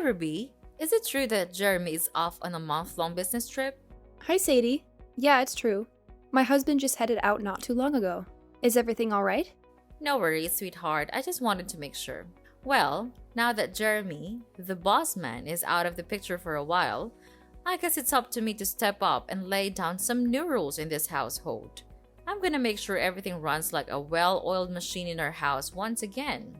Ruby. Is it true that Jeremy is off on a month-long business trip? Hi, Sadie. Yeah, it's true. My husband just headed out not too long ago. Is everything all right? No worries, sweetheart. I just wanted to make sure. Well, now that Jeremy, the boss man, is out of the picture for a while, I guess it's up to me to step up and lay down some new rules in this household. I'm gonna make sure everything runs like a well-oiled machine in our house once again.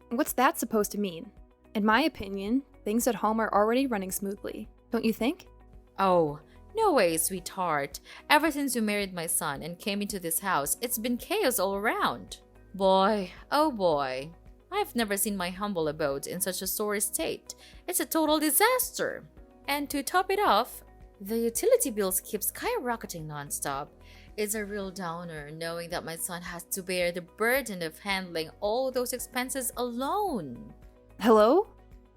What's that supposed to mean? In my opinion, things at home are already running smoothly, don't you think? Oh, no way, sweetheart. Ever since you married my son and came into this house, it's been chaos all around. Boy, oh boy. I've never seen my humble abode in such a sorry state. It's a total disaster. And to top it off, the utility bills keep skyrocketing nonstop. It's a real downer knowing that my son has to bear the burden of handling all those expenses alone. Hello?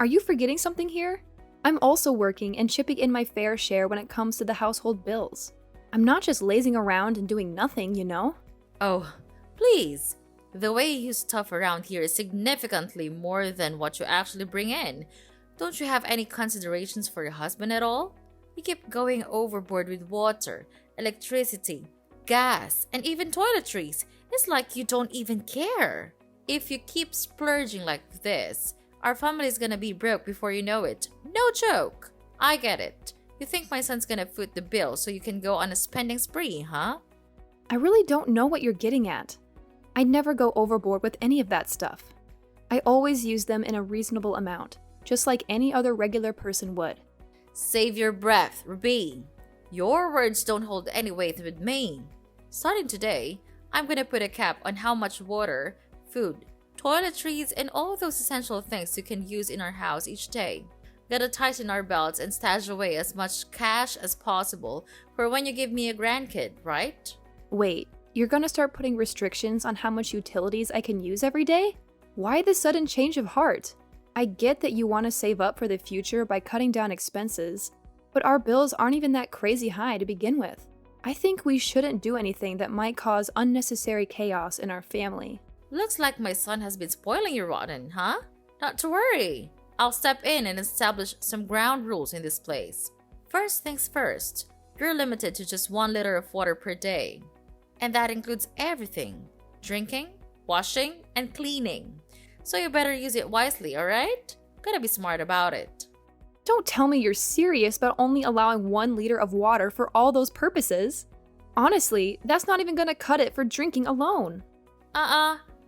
Are you forgetting something here? I'm also working and chipping in my fair share when it comes to the household bills. I'm not just lazing around and doing nothing, you know? Oh, please. The way you stuff around here is significantly more than what you actually bring in. Don't you have any considerations for your husband at all? You keep going overboard with water, electricity, gas, and even toiletries. It's like you don't even care. If you keep splurging like this, our family is gonna be broke before you know it. No joke. I get it. You think my son's gonna foot the bill so you can go on a spending spree, huh? I really don't know what you're getting at. I never go overboard with any of that stuff. I always use them in a reasonable amount, just like any other regular person would. Save your breath, Ruby. Your words don't hold any weight with me. Starting today, I'm gonna put a cap on how much water, food, toiletries, and all those essential things you can use in our house each day. Gotta tighten our belts and stash away as much cash as possible for when you give me a grandkid, right? Wait, you're gonna start putting restrictions on how much utilities I can use every day? Why the sudden change of heart? I get that you want to save up for the future by cutting down expenses, but our bills aren't even that crazy high to begin with. I think we shouldn't do anything that might cause unnecessary chaos in our family. Looks like my son has been spoiling you rotten, huh? Not to worry. I'll step in and establish some ground rules in this place. First things first, you're limited to just 1 liter of water per day. And that includes everything: drinking, washing, and cleaning. So you better use it wisely, alright? Gotta be smart about it. Don't tell me you're serious about only allowing 1 liter of water for all those purposes. Honestly, that's not even gonna cut it for drinking alone.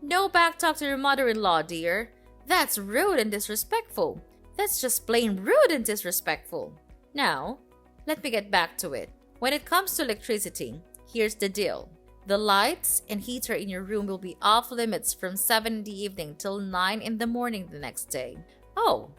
No backtalk to your mother-in-law, dear. That's rude and disrespectful. That's just plain rude and disrespectful. Now, let me get back to it. When it comes to electricity, here's the deal. The lights and heater in your room will be off limits from 7 in the evening till 9 in the morning the next day. Oh,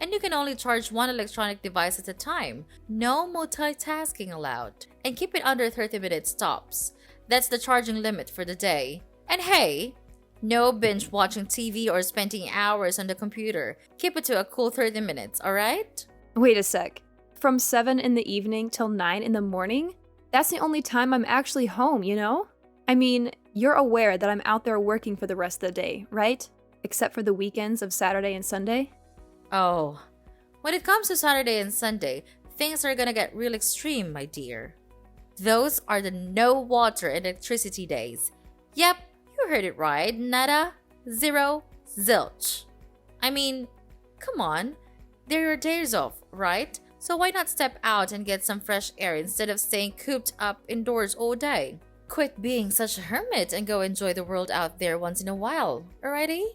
and you can only charge 1 electronic device at a time. No multitasking allowed. And keep it under 30 minute stops. That's the charging limit for the day. And hey, no binge watching TV or spending hours on the computer. Keep it to a cool 30 minutes, alright? Wait a sec. From 7 in the evening till 9 in the morning? That's the only time I'm actually home, you know? I mean, you're aware that I'm out there working for the rest of the day, right? Except for the weekends of Saturday and Sunday? Oh, when it comes to Saturday and Sunday, things are gonna get real extreme, my dear. Those are the no water and electricity days. Yep, you heard it right. Nada, zero, zilch. I mean, come on. They're your days off, right? So why not step out and get some fresh air instead of staying cooped up indoors all day? Quit being such a hermit and go enjoy the world out there once in a while, alrighty?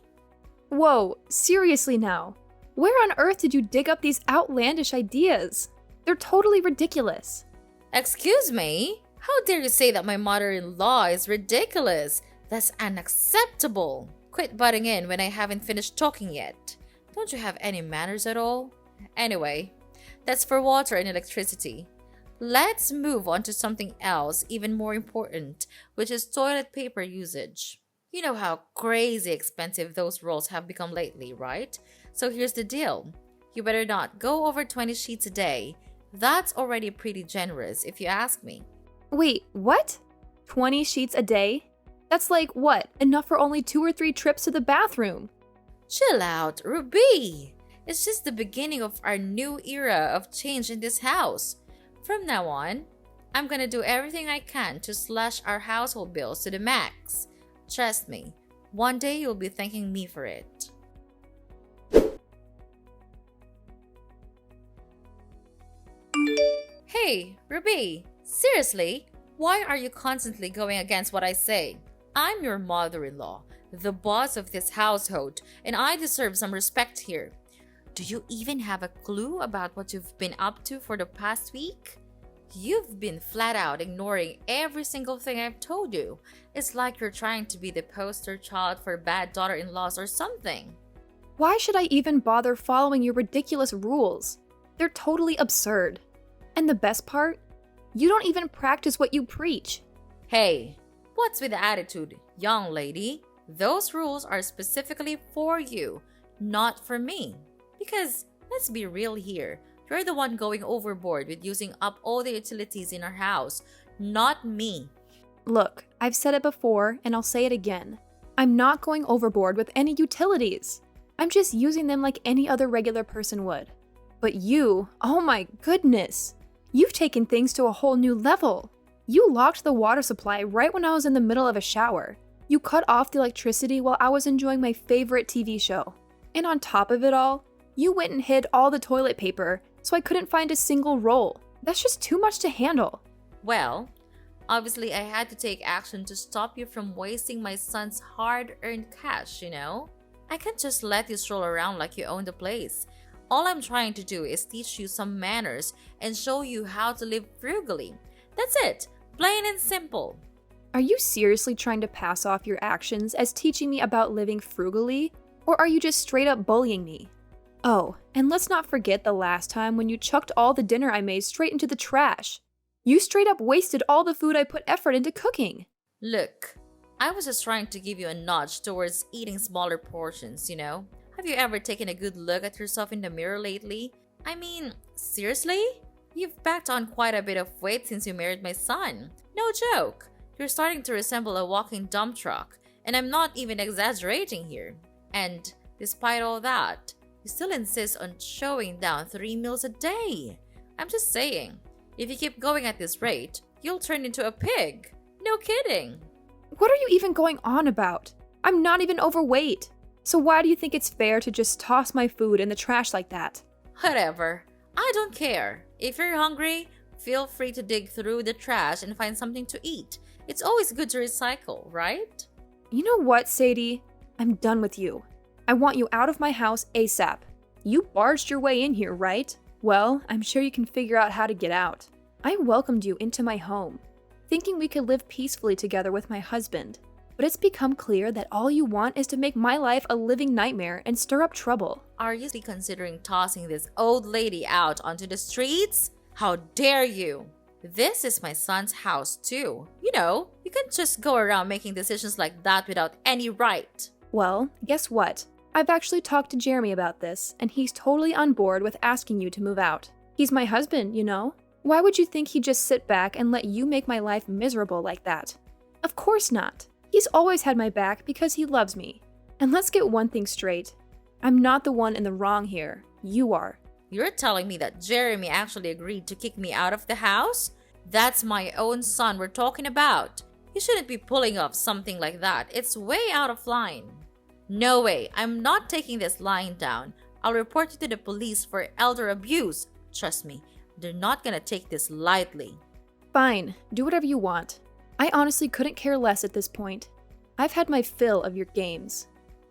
Whoa, seriously now. Where on earth did you dig up these outlandish ideas? They're totally ridiculous. Excuse me? How dare you say that my mother-in-law is ridiculous? That's unacceptable. Quit butting in when I haven't finished talking yet. Don't you have any manners at all? Anyway, that's for water and electricity. Let's move on to something else even more important, which is toilet paper usage. You know how crazy expensive those rolls have become lately, right? So here's the deal. You better not go over 20 sheets a day. That's already pretty generous if you ask me. Wait, what? 20 sheets a day? That's like what? Enough for only 2 or 3 trips to the bathroom. Chill out, Ruby. It's just the beginning of our new era of change in this house. From now on, I'm gonna do everything I can to slash our household bills to the max. Trust me, one day you'll be thanking me for it. Hey, Ruby, seriously? Why are you constantly going against what I say? I'm your mother-in-law, the boss of this household, and I deserve some respect here. Do you even have a clue about what you've been up to for the past week? You've been flat out ignoring every single thing I've told you. It's like you're trying to be the poster child for bad daughter-in-laws or something. Why should I even bother following your ridiculous rules? They're totally absurd. And the best part? You don't even practice what you preach. Hey, what's with the attitude, young lady? Those rules are specifically for you, not for me. Because, let's be real here, you're the one going overboard with using up all the utilities in our house, not me. Look, I've said it before and I'll say it again. I'm not going overboard with any utilities. I'm just using them like any other regular person would. But you, oh my goodness, you've taken things to a whole new level. You locked the water supply right when I was in the middle of a shower. You cut off the electricity while I was enjoying my favorite TV show. And on top of it all, you went and hid all the toilet paper so I couldn't find a single roll. That's just too much to handle. Well, obviously I had to take action to stop you from wasting my son's hard-earned cash, you know? I can't just let you stroll around like you own the place. All I'm trying to do is teach you some manners and show you how to live frugally. That's it, plain and simple. Are you seriously trying to pass off your actions as teaching me about living frugally? Or are you just straight up bullying me? Oh, and let's not forget the last time when you chucked all the dinner I made straight into the trash. You straight up wasted all the food I put effort into cooking. Look, I was just trying to give you a nudge towards eating smaller portions, you know? Have you ever taken a good look at yourself in the mirror lately? I mean, seriously? You've packed on quite a bit of weight since you married my son. No joke. You're starting to resemble a walking dump truck, and I'm not even exaggerating here. And despite all that, you still insist on chowing down 3 meals a day. I'm just saying, if you keep going at this rate, you'll turn into a pig. No kidding. What are you even going on about? I'm not even overweight. So why do you think it's fair to just toss my food in the trash like that? Whatever. I don't care. If you're hungry, feel free to dig through the trash and find something to eat. It's always good to recycle, right? You know what, Sadie? I'm done with you. I want you out of my house ASAP. You barged your way in here, right? Well, I'm sure you can figure out how to get out. I welcomed you into my home, thinking we could live peacefully together with my husband. But it's become clear that all you want is to make my life a living nightmare and stir up trouble. Are you considering tossing this old lady out onto the streets? How dare you! This is my son's house too. You know, you can't just go around making decisions like that without any right. Well, guess what? I've actually talked to Jeremy about this, and he's totally on board with asking you to move out. He's my husband, you know? Why would you think he'd just sit back and let you make my life miserable like that? Of course not. He's always had my back because he loves me. And let's get one thing straight. I'm not the one in the wrong here. You are. You're telling me that Jeremy actually agreed to kick me out of the house? That's my own son we're talking about. You shouldn't be pulling off something like that. It's way out of line. No way. I'm not taking this lying down. I'll report you to the police for elder abuse. Trust me, they're not gonna take this lightly. Fine. Do whatever you want. I honestly couldn't care less at this point. I've had my fill of your games.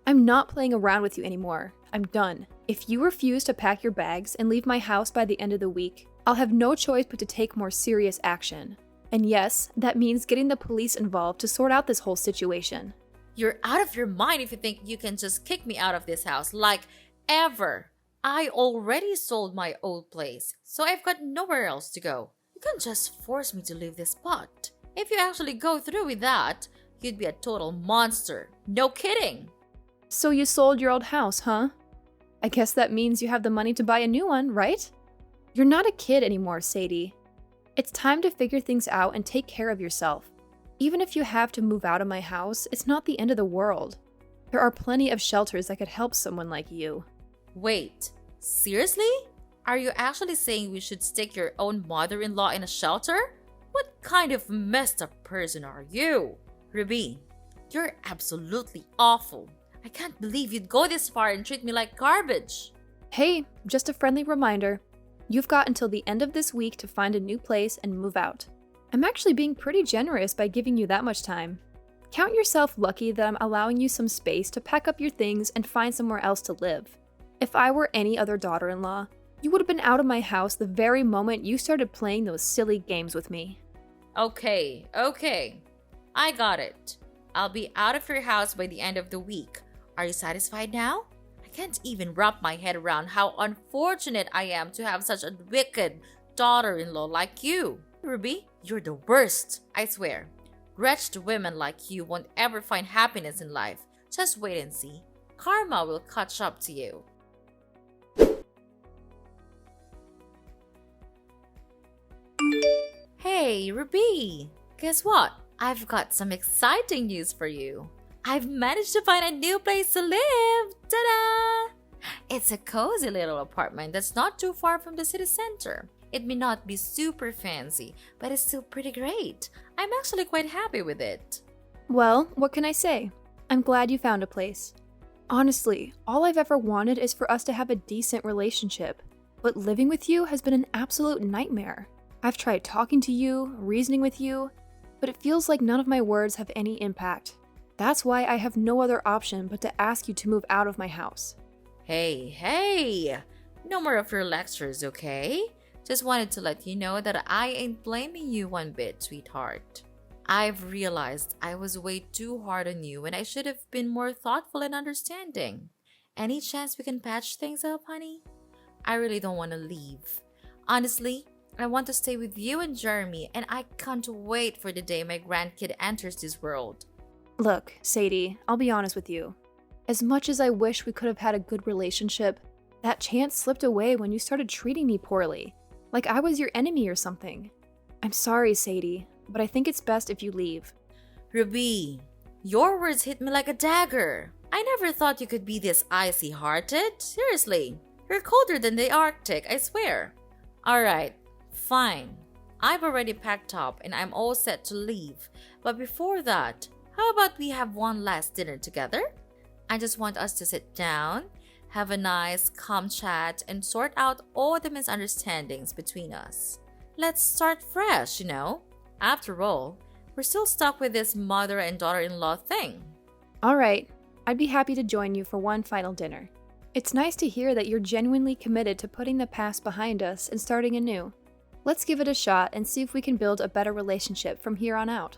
I'm not playing around with you anymore. I'm done. If you refuse to pack your bags and leave my house by the end of the week, I'll have no choice but to take more serious action. And yes, that means getting the police involved to sort out this whole situation. You're out of your mind if you think you can just kick me out of this house, like ever. I already sold my old place, so I've got nowhere else to go. You can't just force me to leave this spot. If you actually go through with that, you'd be a total monster. No kidding. So you sold your old house, huh? I guess that means you have the money to buy a new one, right? You're not a kid anymore, Sadie. It's time to figure things out and take care of yourself. Even if you have to move out of my house, it's not the end of the world. There are plenty of shelters that could help someone like you. Wait, Seriously? Are you actually saying we should stick your own mother-in-law in a shelter? What kind of messed up person are you? Ruby, you're absolutely awful. I can't believe you'd go this far and treat me like garbage. Hey, just a friendly reminder. You've got until the end of this week to find a new place and move out. I'm actually being pretty generous by giving you that much time. Count yourself lucky that I'm allowing you some space to pack up your things and find somewhere else to live. If I were any other daughter-in-law, you would have been out of my house the very moment you started playing those silly games with me. Okay. I got it. I'll be out of your house by the end of the week. Are you satisfied now? I can't even wrap my head around how unfortunate I am to have such a wicked daughter-in-law like you. Ruby, you're the worst, I swear. Wretched women like you won't ever find happiness in life. Just wait and see. Karma will catch up to you. Hey, Ruby! Guess what? I've got some exciting news for you. I've managed to find a new place to live! Ta-da! It's a cozy little apartment that's not too far from the city center. It may not be super fancy, but it's still pretty great. I'm actually quite happy with it. Well, what can I say? I'm glad you found a place. Honestly, all I've ever wanted is for us to have a decent relationship, but living with you has been an absolute nightmare. I've tried talking to you, reasoning with you, but it feels like none of my words have any impact. That's why I have no other option but to ask you to move out of my house. Hey! No more of your lectures, okay? Just wanted to let you know that I ain't blaming you one bit, sweetheart. I've realized I was way too hard on you when I should have been more thoughtful and understanding. Any chance we can patch things up, honey? I really don't want to leave. Honestly, I want to stay with you and Jeremy, and I can't wait for the day my grandkid enters this world. Look, Sadie, I'll be honest with you. As much as I wish we could have had a good relationship, that chance slipped away when you started treating me poorly, like I was your enemy or something. I'm sorry, Sadie, but I think it's best if you leave. Ruby, your words hit me like a dagger. I never thought you could be this icy-hearted. Seriously, you're colder than the Arctic, I swear. Alright, fine. I've already packed up and I'm all set to leave. But before that, how about we have one last dinner together? I just want us to sit down, have a nice, calm chat, and sort out all the misunderstandings between us. Let's start fresh, you know? After all, we're still stuck with this mother and daughter-in-law thing. Alright, I'd be happy to join you for one final dinner. It's nice to hear that you're genuinely committed to putting the past behind us and starting anew. Let's give it a shot and see if we can build a better relationship from here on out.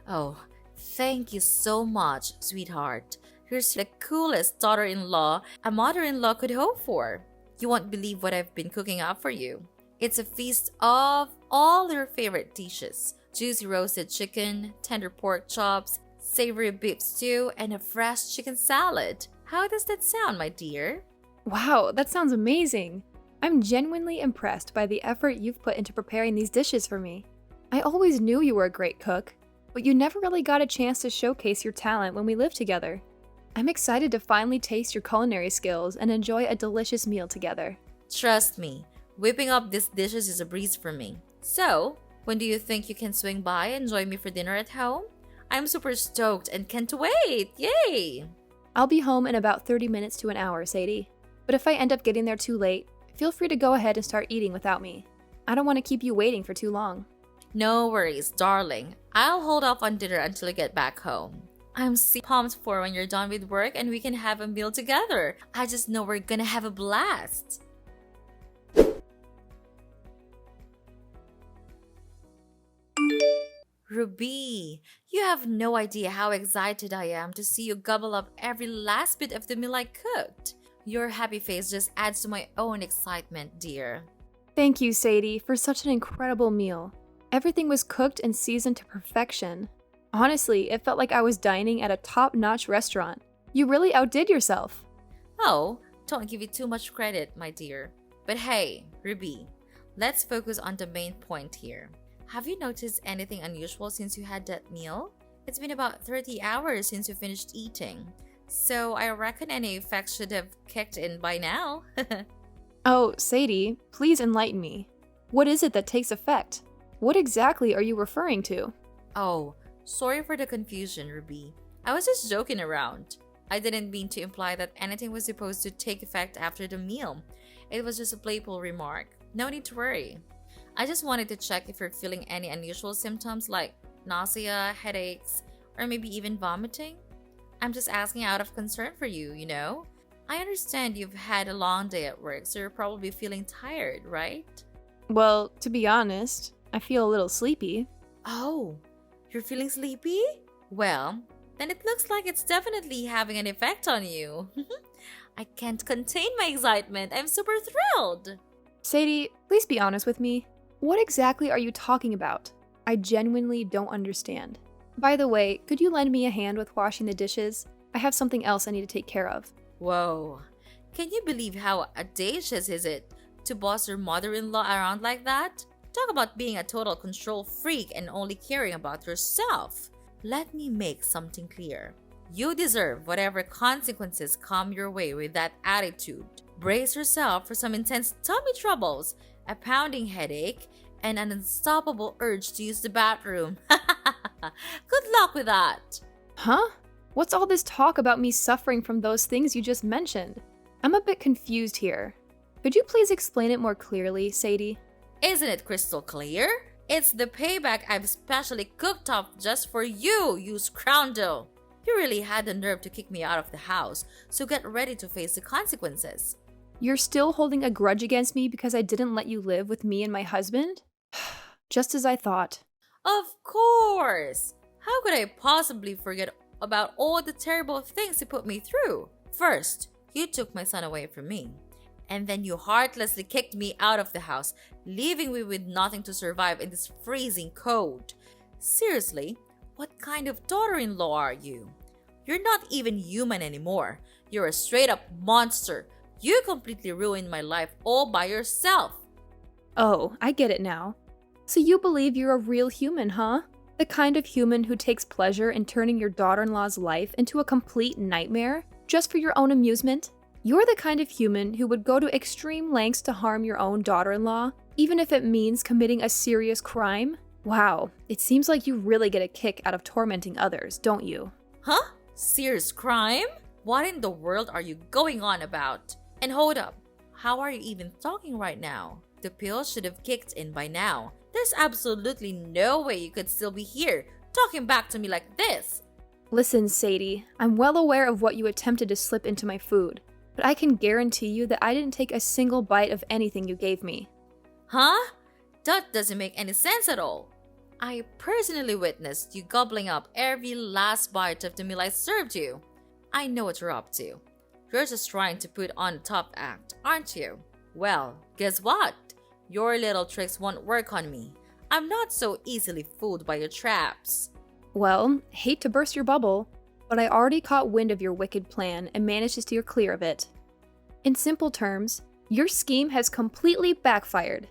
Oh, thank you so much, sweetheart. You're the coolest daughter-in-law a mother-in-law could hope for. You won't believe what I've been cooking up for you. It's a feast of all your favorite dishes. Juicy roasted chicken, tender pork chops, savory beef stew, and a fresh chicken salad. How does that sound, my dear? Wow, that sounds amazing! I'm genuinely impressed by the effort you've put into preparing these dishes for me. I always knew you were a great cook, but you never really got a chance to showcase your talent when we lived together. I'm excited to finally taste your culinary skills and enjoy a delicious meal together. Trust me, whipping up these dishes is a breeze for me. So, when do you think you can swing by and join me for dinner at home? I'm super stoked and can't wait! Yay! I'll be home in about 30 minutes to an hour, Sadie. But if I end up getting there too late, feel free to go ahead and start eating without me. I don't want to keep you waiting for too long. No worries, darling. I'll hold off on dinner until I get back home. I'm so pumped for when you're done with work and we can have a meal together. I just know we're gonna have a blast. Ruby, you have no idea how excited I am to see you gobble up every last bit of the meal I cooked. Your happy face just adds to my own excitement, dear. Thank you, Sadie, for such an incredible meal. Everything was cooked and seasoned to perfection. Honestly, it felt like I was dining at a top-notch restaurant. You really outdid yourself. Oh, don't give you too much credit, my dear. But hey, Ruby, let's focus on the main point here. Have you noticed anything unusual since you had that meal? It's been about 30 hours since you finished eating. So I reckon any effects should have kicked in by now. Oh, Sadie, please enlighten me. What is it that takes effect? What exactly are you referring to? Oh, sorry for the confusion, Ruby. I was just joking around. I didn't mean to imply that anything was supposed to take effect after the meal. It was just a playful remark. No need to worry. I just wanted to check if you're feeling any unusual symptoms like nausea, headaches, or maybe even vomiting. I'm just asking out of concern for you, you know? I understand you've had a long day at work, so you're probably feeling tired, right? Well, to be honest, I feel a little sleepy. Oh, you're feeling sleepy? Well, then it looks like it's definitely having an effect on you. I can't contain my excitement. I'm super thrilled. Sadie, please be honest with me. What exactly are you talking about? I genuinely don't understand. By the way, could you lend me a hand with washing the dishes? I have something else I need to take care of. Whoa. Can you believe how audacious is it to boss your mother-in-law around like that? Talk about being a total control freak and only caring about yourself. Let me make something clear. You deserve whatever consequences come your way with that attitude. Brace yourself for some intense tummy troubles, a pounding headache, and an unstoppable urge to use the bathroom. Good luck with that. Huh? What's all this talk about me suffering from those things you just mentioned? I'm a bit confused here. Could you please explain it more clearly, Sadie? Isn't it crystal clear? It's the payback I've specially cooked up just for you, you scoundrel. You really had the nerve to kick me out of the house, so get ready to face the consequences. You're still holding a grudge against me because I didn't let you live with me and my husband? Just as I thought. Of course! How could I possibly forget about all the terrible things you put me through? First, you took my son away from me. And then you heartlessly kicked me out of the house, leaving me with nothing to survive in this freezing cold. Seriously, what kind of daughter-in-law are you? You're not even human anymore. You're a straight-up monster. You completely ruined my life all by yourself. Oh, I get it now. So you believe you're a real human, huh? The kind of human who takes pleasure in turning your daughter-in-law's life into a complete nightmare, just for your own amusement? You're the kind of human who would go to extreme lengths to harm your own daughter-in-law, even if it means committing a serious crime? Wow, it seems like you really get a kick out of tormenting others, don't you? Huh? Serious crime? What in the world are you going on about? And hold up, how are you even talking right now? The pill should have kicked in by now. There's absolutely no way you could still be here, talking back to me like this. Listen, Sadie, I'm well aware of what you attempted to slip into my food, but I can guarantee you that I didn't take a single bite of anything you gave me. Huh? That doesn't make any sense at all. I personally witnessed you gobbling up every last bite of the meal I served you. I know what you're up to. You're just trying to put on a top act, aren't you? Well, guess what? Your little tricks won't work on me. I'm not so easily fooled by your traps. Well, hate to burst your bubble, but I already caught wind of your wicked plan and managed to steer clear of it. In simple terms, your scheme has completely backfired.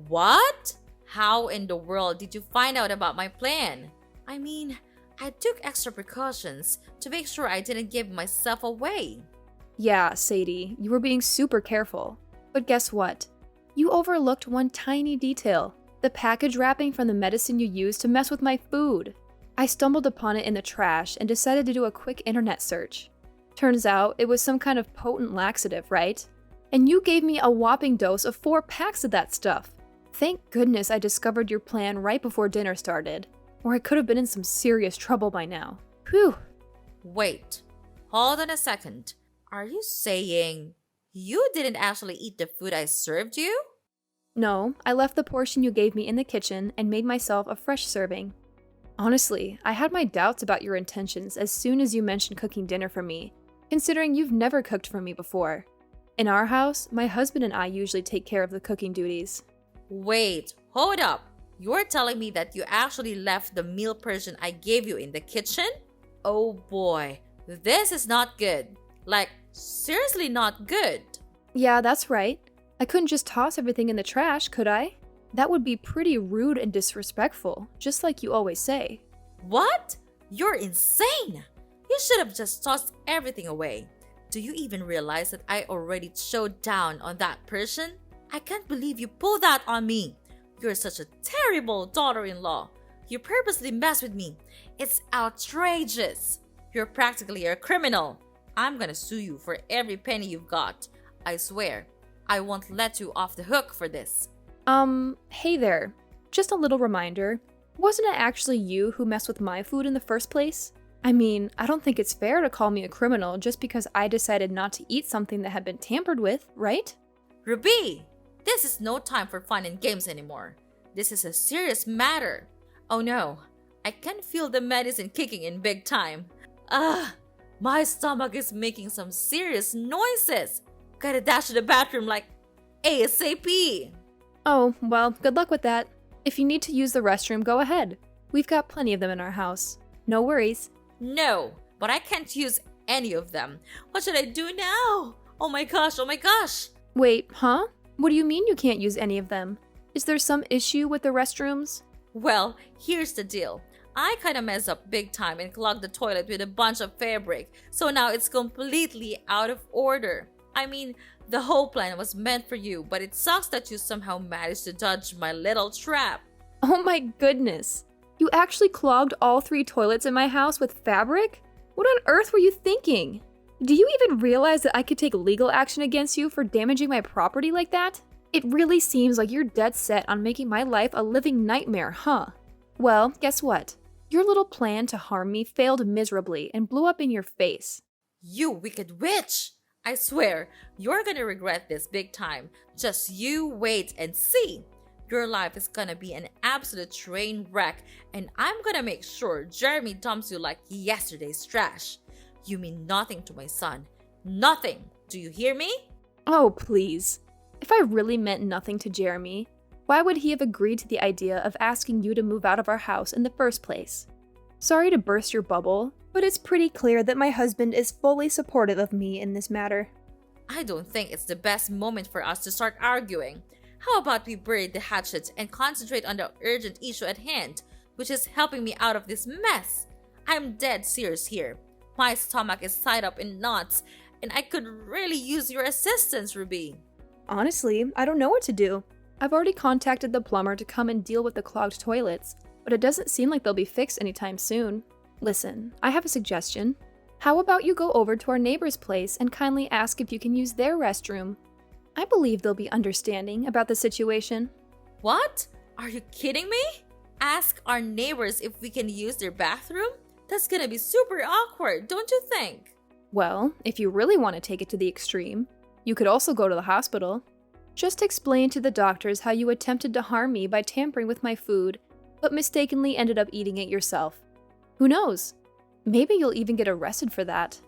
What? How in the world did you find out about my plan? I mean, I took extra precautions to make sure I didn't give myself away. Yeah, Sadie, you were being super careful. But guess what? You overlooked one tiny detail. The package wrapping from the medicine you used to mess with my food. I stumbled upon it in the trash and decided to do a quick internet search. Turns out it was some kind of potent laxative, right? And you gave me a whopping dose of 4 packs of that stuff. Thank goodness I discovered your plan right before dinner started, or I could have been in some serious trouble by now. Whew. Wait, hold on a second. Are you saying you didn't actually eat the food I served you? No, I left the portion you gave me in the kitchen and made myself a fresh serving. Honestly, I had my doubts about your intentions as soon as you mentioned cooking dinner for me, considering you've never cooked for me before. In our house, my husband and I usually take care of the cooking duties. Wait, hold up. You're telling me that you actually left the meal portion I gave you in the kitchen? Oh boy, this is not good. Like, seriously not good. Yeah, that's right. I couldn't just toss everything in the trash, could I? That would be pretty rude and disrespectful, just like you always say. What? You're insane! You should have just tossed everything away. Do you even realize that I already showed down on that person? I can't believe you pulled that on me. You're such a terrible daughter-in-law. You purposely mess with me. It's outrageous. You're practically a criminal. I'm gonna sue you for every penny you've got. I swear, I won't let you off the hook for this. Hey there. Just a little reminder. Wasn't it actually you who messed with my food in the first place? I mean, I don't think it's fair to call me a criminal just because I decided not to eat something that had been tampered with, right? Ruby, this is no time for fun and games anymore. This is a serious matter. Oh no, I can feel the medicine kicking in big time. My stomach is making some serious noises. Gotta dash to the bathroom like ASAP. Oh, well, good luck with that. If you need to use the restroom, go ahead. We've got plenty of them in our house. No worries. No, but I can't use any of them. What should I do now? Oh my gosh, oh my gosh. Wait, huh? What do you mean you can't use any of them? Is there some issue with the restrooms? Well, here's the deal. I kinda messed up big time and clogged the toilet with a bunch of fabric, so now it's completely out of order. I mean, the whole plan was meant for you, but it sucks that you somehow managed to dodge my little trap. Oh my goodness. You actually clogged all 3 toilets in my house with fabric? What on earth were you thinking? Do you even realize that I could take legal action against you for damaging my property like that? It really seems like you're dead set on making my life a living nightmare, huh? Well, guess what? Your little plan to harm me failed miserably and blew up in your face. You wicked witch! I swear, you're gonna regret this big time. Just you wait and see. Your life is gonna be an absolute train wreck, and I'm gonna make sure Jeremy dumps you like yesterday's trash. You mean nothing to my son. Nothing. Do you hear me? Oh, please. If I really meant nothing to Jeremy, why would he have agreed to the idea of asking you to move out of our house in the first place? Sorry to burst your bubble, but it's pretty clear that my husband is fully supportive of me in this matter. I don't think it's the best moment for us to start arguing. How about we bury the hatchet and concentrate on the urgent issue at hand, which is helping me out of this mess? I'm dead serious here. My stomach is tied up in knots, and I could really use your assistance, Ruby. Honestly, I don't know what to do. I've already contacted the plumber to come and deal with the clogged toilets, but it doesn't seem like they'll be fixed anytime soon. Listen, I have a suggestion. How about you go over to our neighbor's place and kindly ask if you can use their restroom? I believe they'll be understanding about the situation. What? Are you kidding me? Ask our neighbors if we can use their bathroom? That's gonna be super awkward, don't you think? Well, if you really want to take it to the extreme, you could also go to the hospital. Just explain to the doctors how you attempted to harm me by tampering with my food, but mistakenly ended up eating it yourself. Who knows? Maybe you'll even get arrested for that.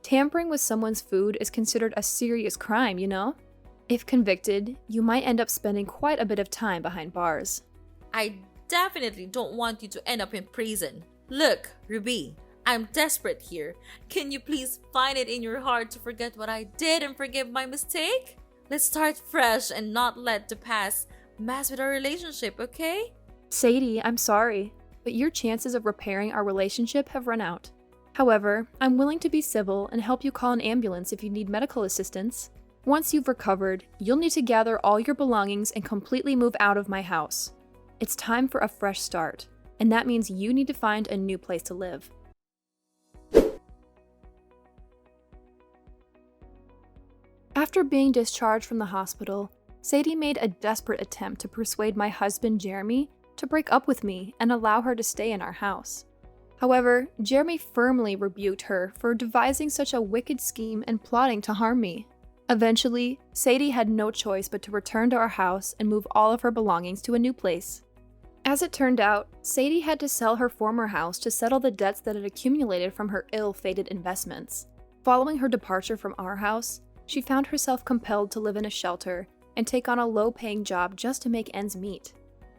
Tampering with someone's food is considered a serious crime, you know? If convicted, you might end up spending quite a bit of time behind bars. I definitely don't want you to end up in prison. Look, Ruby, I'm desperate here. Can you please find it in your heart to forget what I did and forgive my mistake? Let's start fresh and not let the past mess with our relationship, okay? Sadie, I'm sorry, but your chances of repairing our relationship have run out. However, I'm willing to be civil and help you call an ambulance if you need medical assistance. Once you've recovered, you'll need to gather all your belongings and completely move out of my house. It's time for a fresh start, and that means you need to find a new place to live. After being discharged from the hospital, Sadie made a desperate attempt to persuade my husband, Jeremy, to break up with me and allow her to stay in our house. However, Jeremy firmly rebuked her for devising such a wicked scheme and plotting to harm me. Eventually, Sadie had no choice but to return to our house and move all of her belongings to a new place. As it turned out, Sadie had to sell her former house to settle the debts that had accumulated from her ill-fated investments. Following her departure from our house, she found herself compelled to live in a shelter and take on a low-paying job just to make ends meet.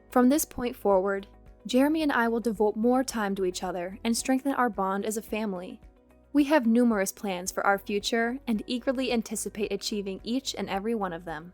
From this point forward, Jeremy and I will devote more time to each other and strengthen our bond as a family. We have numerous plans for our future and eagerly anticipate achieving each and every one of them.